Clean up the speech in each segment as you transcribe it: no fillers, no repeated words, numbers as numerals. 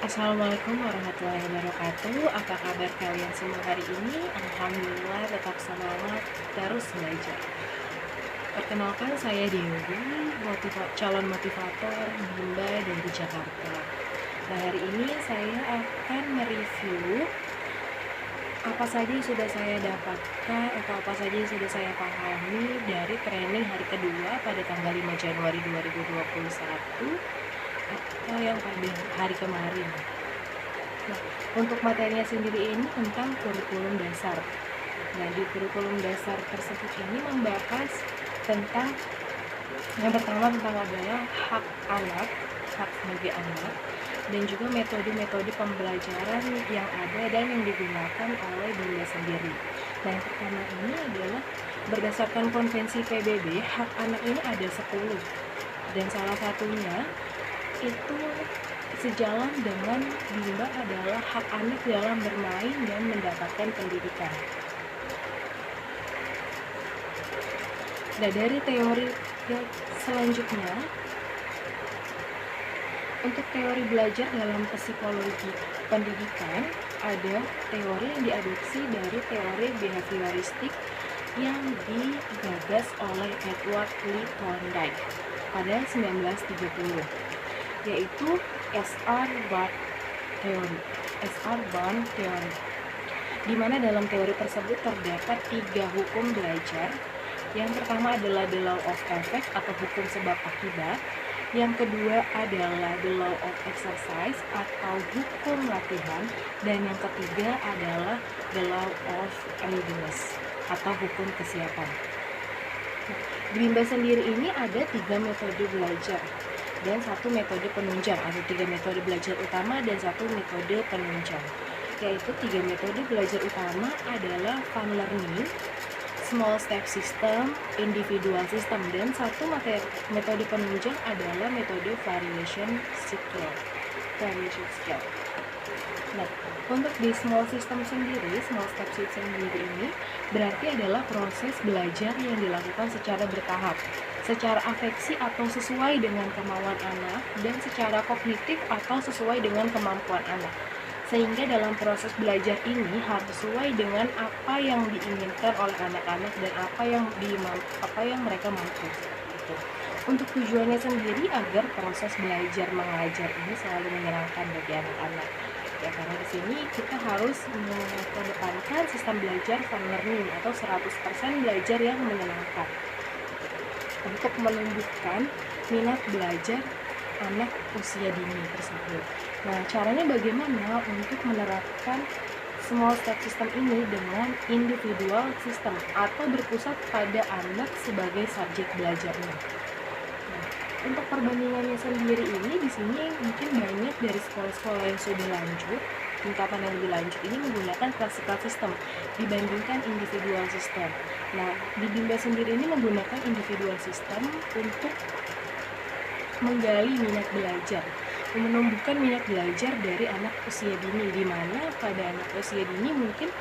Assalamualaikum warahmatullahi wabarakatuh. Apa kabar kalian semua hari ini? Alhamdulillah tetap semangat terus belajar. Perkenalkan, saya Dewi, calon motivator Bimba dari Jakarta. Nah, hari ini saya akan mereview apa saja yang sudah saya dapatkan atau apa saja yang sudah saya pahami dari training hari kedua pada tanggal 5 Januari 2021 atau yang pada hari kemarin. Nah, untuk materinya sendiri ini tentang kurikulum dasar. Nah, di kurikulum dasar tersebut ini membahas tentang yang pertama adalah hak anak, hak sebagai anak, dan juga metode-metode pembelajaran yang ada dan yang digunakan oleh Bunda sendiri. Nah, yang pertama ini adalah berdasarkan konvensi PBB, hak anak ini ada 10, dan salah satunya itu sejalan dengan Bimba adalah hak anak dalam bermain dan mendapatkan pendidikan. Nah, dari teori yang selanjutnya, untuk teori belajar dalam psikologi pendidikan, ada teori yang diadopsi dari teori behavioristik yang digagas oleh Edward Lee Thorndike pada 1930, yaitu S.R. Barn Theory, di mana dalam teori tersebut terdapat 3 hukum belajar. Yang pertama adalah the law of effect atau hukum sebab akibat. Yang kedua adalah the law of exercise atau hukum latihan. Dan yang ketiga adalah the law of readiness atau hukum kesiapan. Di Bimba sendiri ini ada 3 metode belajar dan 1 metode penunjang, atau 3 metode belajar utama dan 1 metode penunjang. Yaitu 3 metode belajar utama adalah fun learning, small step system, individual system, dan 1 metode penunjang adalah metode variation skill. Nah, untuk di small step system sendiri ini berarti adalah proses belajar yang dilakukan secara bertahap, secara afeksi atau sesuai dengan kemauan anak, dan secara kognitif atau sesuai dengan kemampuan anak. Sehingga dalam proses belajar ini harus sesuai dengan apa yang diinginkan oleh anak-anak dan apa yang mereka mampu. Gitu. Untuk tujuannya sendiri agar proses belajar mengajar ini selalu menyenangkan bagi anak-anak. Ya, karena di sini kita harus mengedepankan sistem belajar fun learning atau 100% belajar yang menyenangkan untuk menumbuhkan minat belajar anak usia dini tersebut. Nah, caranya bagaimana untuk menerapkan small step system ini dengan individual system atau berpusat pada anak sebagai subjek belajarnya. Nah, untuk perbandingannya sendiri ini di sini mungkin banyak dari sekolah-sekolah yang sudah lanjut, tingkatan yang lebih lanjut ini menggunakan classical system dibandingkan individual system. Nah, di Bimba sendiri ini menggunakan individual system untuk menggali minat belajar, menumbuhkan minat belajar dari anak usia dini, di mana pada anak usia dini mungkin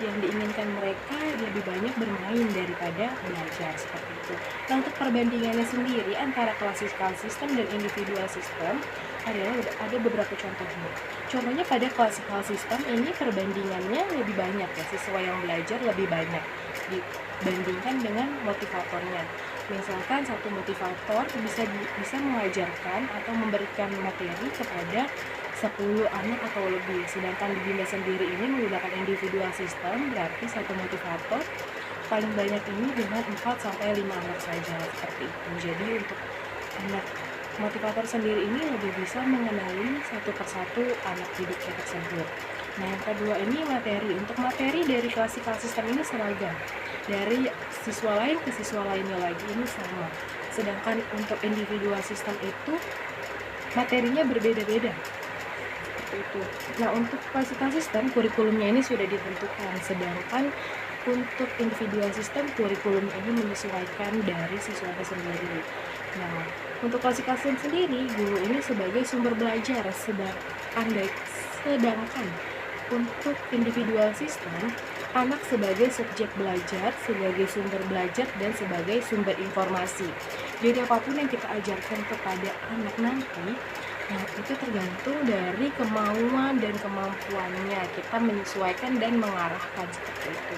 yang diinginkan mereka lebih banyak bermain daripada belajar, seperti itu. Nah, untuk perbandingannya sendiri antara classical system dan individual system adalah ada beberapa contohnya. Contohnya pada classical system ini perbandingannya lebih banyak ya, siswa yang belajar lebih banyak dibandingkan dengan motivatornya. Misalkan satu motivator bisa mengajarkan atau memberikan materi kepada 10 anak atau lebih. Sedangkan di Bimba sendiri ini menggunakan individual system, berarti satu motivator paling banyak ini dengan 4-5 anak saja, seperti itu. Jadi untuk anak motivator sendiri ini lebih bisa mengenali satu persatu anak didiknya tersebut. Nah, yang kedua ini materi. Untuk materi dari classical system ini seragam, dari siswa lain ke siswa lainnya lagi ini sama. Sedangkan untuk individual system itu materinya berbeda-beda. Seperti itu. Nah, untuk classical system kurikulumnya ini sudah ditentukan, sedangkan untuk individual system kurikulumnya ini menyesuaikan dari siswanya sendiri. Nah, untuk classical system sendiri guru ini sebagai sumber belajar, sedangkan untuk individual system anak sebagai subjek belajar, sebagai sumber belajar, dan sebagai sumber informasi. Jadi apapun yang kita ajarkan kepada anak nanti Nah, itu tergantung dari kemauan dan kemampuannya. Kita menyesuaikan dan mengarahkan seperti itu.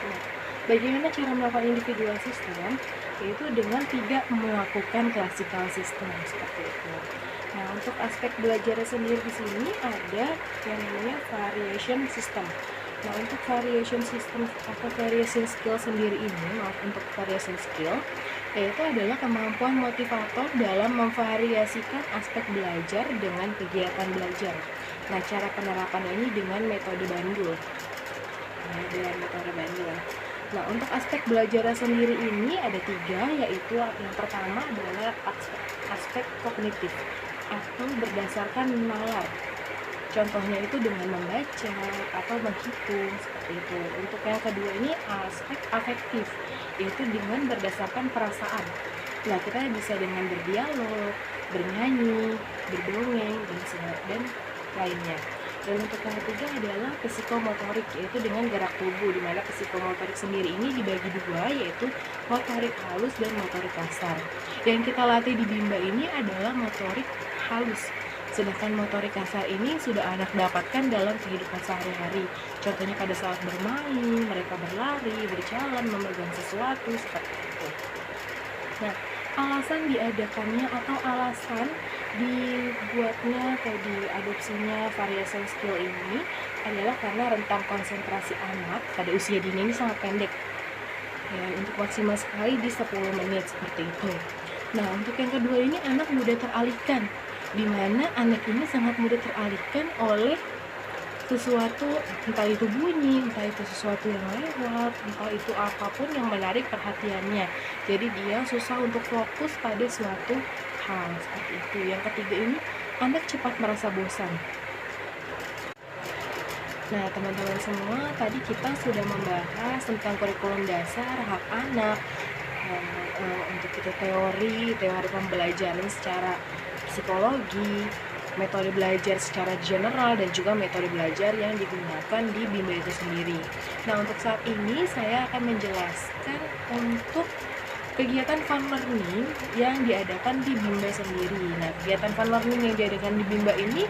Nah, bagaimana cara melakukan individual system? Yaitu dengan tidak melakukan classical system seperti itu. Nah, untuk aspek belajar sendiri di sini ada yang namanya variation system. Nah, untuk variation system atau variation skill sendiri ini, untuk variation skill, yaitu adalah kemampuan motivator dalam memvariasikan aspek belajar dengan kegiatan belajar. Nah, cara penerapan ini dengan metode bandul. Dengan metode bandul. Nah, untuk aspek belajar sendiri ini ada 3, yaitu yang pertama adalah aspek kognitif atau berdasarkan nalar. Contohnya itu dengan membaca atau menghitung seperti itu. Untuk yang kedua ini aspek afektif, yaitu dengan berdasarkan perasaan. Nah, kita bisa dengan berdialog, bernyanyi, berdongeng, dan lainnya. Dan untuk yang ketiga adalah psikomotorik, yaitu dengan gerak tubuh, di mana psikomotorik sendiri ini dibagi 2, yaitu motorik halus dan motorik kasar. Yang kita latih di Bimba ini adalah motorik halus, sedangkan motorik kasar ini sudah anak dapatkan dalam kehidupan sehari-hari. Contohnya pada saat bermain, mereka berlari, berjalan, memegang sesuatu, seperti itu. Nah, alasan diadakannya atau alasan dibuatnya atau diadopsinya variation skill ini adalah karena rentang konsentrasi anak pada usia dini ini sangat pendek. Ya, untuk maksimal sekali di 10 menit seperti itu. Nah, untuk yang kedua ini anak mudah teralihkan, di mana anak ini sangat mudah teralihkan oleh sesuatu, entah itu bunyi, entah itu sesuatu yang lewat, entah itu apapun yang menarik perhatiannya. Jadi dia susah untuk fokus pada suatu hal seperti itu. Yang ketiga ini, anak cepat merasa bosan. Nah, teman-teman semua, tadi kita sudah membahas tentang kurikulum dasar, hak anak, untuk itu teori pembelajaran secara psikologi, metode belajar secara general, dan juga metode belajar yang digunakan di Bimba itu sendiri. Nah, untuk saat ini saya akan menjelaskan untuk kegiatan fun learning yang diadakan di Bimba sendiri. Nah, kegiatan fun learning yang diadakan di Bimba ini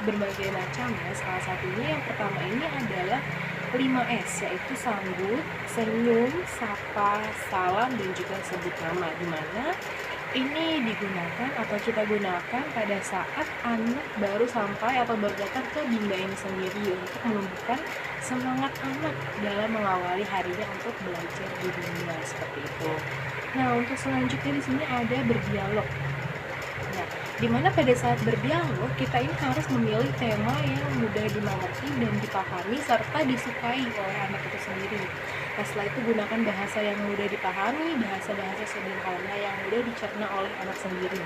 berbagai macam ya. Salah satunya yang pertama ini adalah 5S, yaitu sambut, senyum, sapa, salam, dan juga sebut nama, di mana ini digunakan atau kita gunakan pada saat anak baru sampai atau baru datang ke Bimba ini sendiri untuk menumbuhkan semangat anak dalam mengawali harinya untuk belajar di Bimba seperti itu. Nah, untuk selanjutnya di sini ada berdialog. Nah, dimana pada saat berdialog kita ini harus memilih tema yang mudah dimengerti dan dipahami serta disukai oleh anak itu sendiri. Nah, setelah itu gunakan bahasa yang mudah dipahami, bahasa-bahasa sederhana yang mudah dicerna oleh anak sendiri.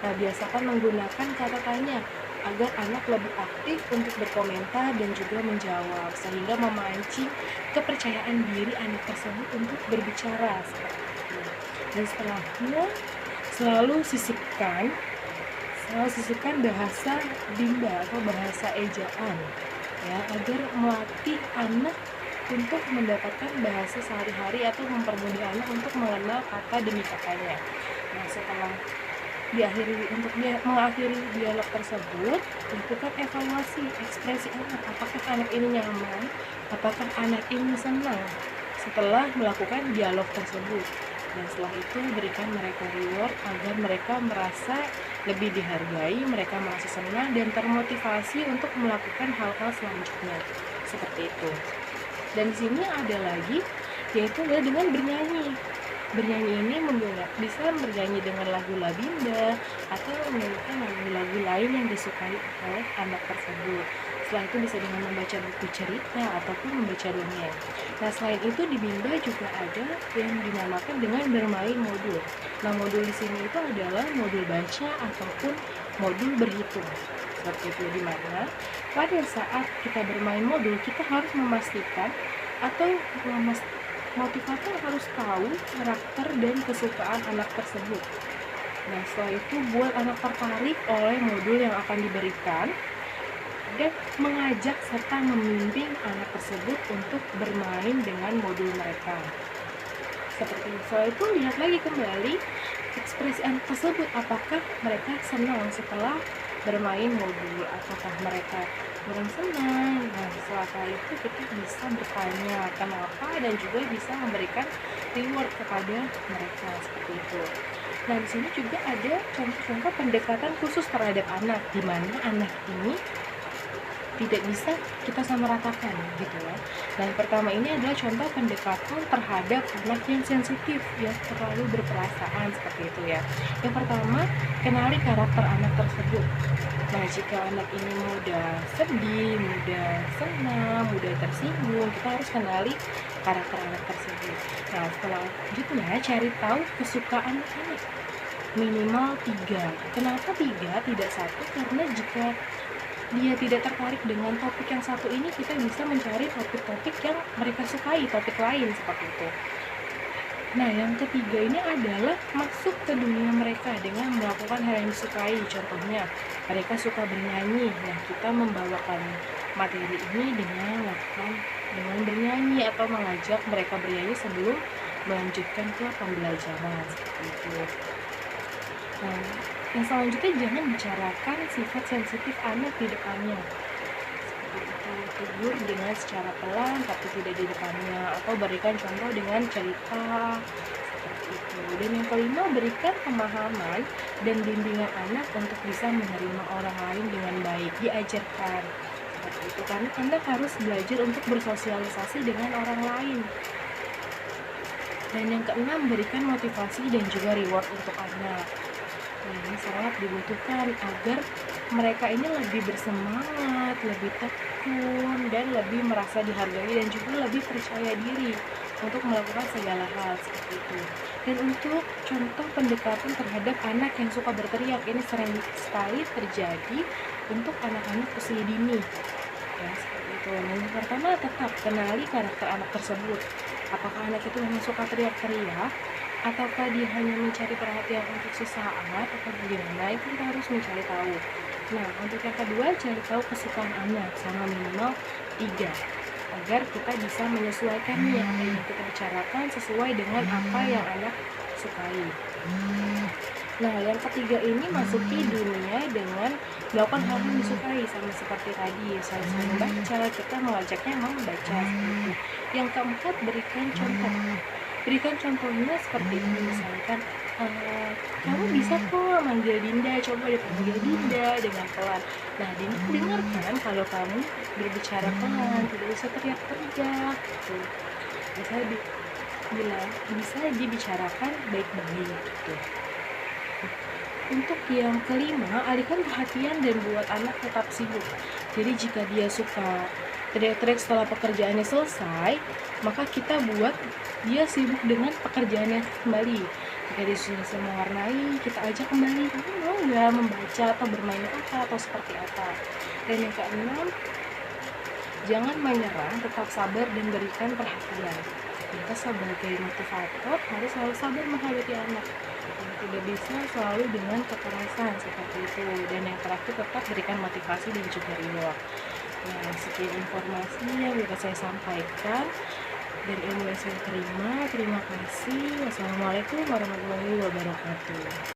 Nah, biasakan menggunakan kata tanya agar anak lebih aktif untuk berkomentar dan juga menjawab, sehingga memancing kepercayaan diri anak tersebut untuk berbicara seperti itu. Dan setelahnya selalu sisipkan bahasa Bimba atau bahasa ejaan ya, agar melatih anak untuk mendapatkan bahasa sehari-hari atau mempermudah anak untuk mengenal kata demi katanya. Nah, setelah mengakhiri dialog tersebut, lakukan evaluasi ekspresi anak. Apakah anak ini nyaman? Apakah anak ini senang setelah melakukan dialog tersebut? Dan setelah itu berikan mereka reward agar mereka merasa lebih dihargai, mereka merasa senang dan termotivasi untuk melakukan hal-hal selanjutnya. Seperti itu. Dan di sini ada lagi, yaitu dengan bernyanyi. Bernyanyi ini bisa bernyanyi dengan lagu Bimba atau menyanyikan lagu-lagu lain yang disukai oleh anak tersebut. Setelah itu bisa dengan membaca buku cerita ataupun membaca dongeng. Nah, selain itu di Bimba juga ada yang dinamakan dengan bermain modul. Nah, modul di sini itu adalah modul baca ataupun modul berhitung. Seperti itu, di mana pada saat kita bermain modul kita harus memastikan atau motivator harus tahu karakter dan kesukaan anak tersebut. Nah, setelah itu buat anak tertarik oleh modul yang akan diberikan dan mengajak serta membimbing anak tersebut untuk bermain dengan modul mereka. Seperti itu. Setelah itu lihat lagi kembali ekspresi anak tersebut, apakah mereka senang setelah bermain modul, apakah mereka kurang senang. Nah, setelah itu kita bisa bertanya kenapa dan juga bisa memberikan reward kepada mereka seperti itu. Nah, di sini juga ada contoh-contoh pendekatan khusus terhadap anak, di mana anak ini tidak bisa kita samaratakan gitu ya. Nah, yang pertama ini adalah contoh pendekatan terhadap anak yang sensitif, yang terlalu berperasaan seperti itu ya. Yang pertama, kenali karakter anak tersebut. Nah, jika anak ini mudah sedih, mudah senang, mudah tersinggung, kita harus kenali karakter anak tersebut. Nah, selanjutnya cari tahu kesukaan anak. Minimal 3. Kenapa 3, tidak 1? Karena jika dia tidak tertarik dengan topik yang satu ini, kita bisa mencari topik-topik yang mereka sukai, topik lain seperti itu. Nah, yang ketiga ini adalah masuk ke dunia mereka dengan melakukan hal yang disukai. Contohnya, mereka suka bernyanyi. Nah, kita membawakan materi ini dengan bernyanyi atau mengajak mereka bernyanyi sebelum melanjutkan ke pembelajaran seperti itu. Nah, yang selanjutnya jangan bicarakan sifat sensitif anak di depannya. Seperti itu, tegur dengan secara pelan tapi tidak di depannya, atau berikan contoh dengan cerita seperti itu. Dan yang kelima, berikan pemahaman dan bimbingan anak untuk bisa menerima orang lain dengan baik. Diajarkan seperti itu, karena anak harus belajar untuk bersosialisasi dengan orang lain. Dan yang keenam, berikan motivasi dan juga reward untuk anak. Nah, ini sangat dibutuhkan agar mereka ini lebih bersemangat, lebih tekun, dan lebih merasa dihargai dan juga lebih percaya diri untuk melakukan segala hal seperti itu. Dan untuk contoh pendekatan terhadap anak yang suka berteriak, ini sering sekali terjadi untuk anak-anak usia dini. Ya, seperti itu. Yang pertama, tetap kenali karakter anak tersebut. Apakah anak itu memang suka teriak-teriak, ataukah dia hanya mencari perhatian untuk sesaat, atau bagaimana, itu kita harus mencari tahu. Nah, untuk yang kedua, cari tahu kesukaan anak sama minimal 3, agar kita bisa menyesuaikannya apa yang kita bicarakan sesuai dengan apa yang anak sukai. Nah, yang ketiga ini masuki dunia dengan melakukan hal yang disukai, sama seperti tadi, saya membaca, kita mengajaknya membaca seperti itu. Yang keempat, berikan contoh. Berikan contohnya seperti ini, misalkan kamu bisa kok manggil Dinda, coba dipanggil Dinda dengan pelan. Nah, Dinda dengarkan kalau kamu berbicara pelan, tidak bisa teriak-teriak gitu. Bisa dibicarakan baik-baik gitu. Untuk yang kelima, alihkan perhatian dan buat anak tetap sibuk. Jadi jika dia suka teriak-teriak setelah pekerjaannya selesai, maka kita buat dia sibuk dengan pekerjaannya kembali. Jika dia sudah mewarnai, kita ajak kembali, kamu mau nggak membaca atau bermain apa atau seperti apa. Dan yang keenam, jangan menyerah, tetap sabar dan berikan perhatian. Kita sebagai motivator harus selalu sabar menghadapi anak. Tidak bisa selalu dengan kekerasan seperti itu. Dan yang terakhir, tetap berikan motivasi dan juga reward. Nah, sekian informasi yang bisa saya sampaikan dan ilmu yang saya terima. Terima kasih. Wassalamualaikum warahmatullahi wabarakatuh.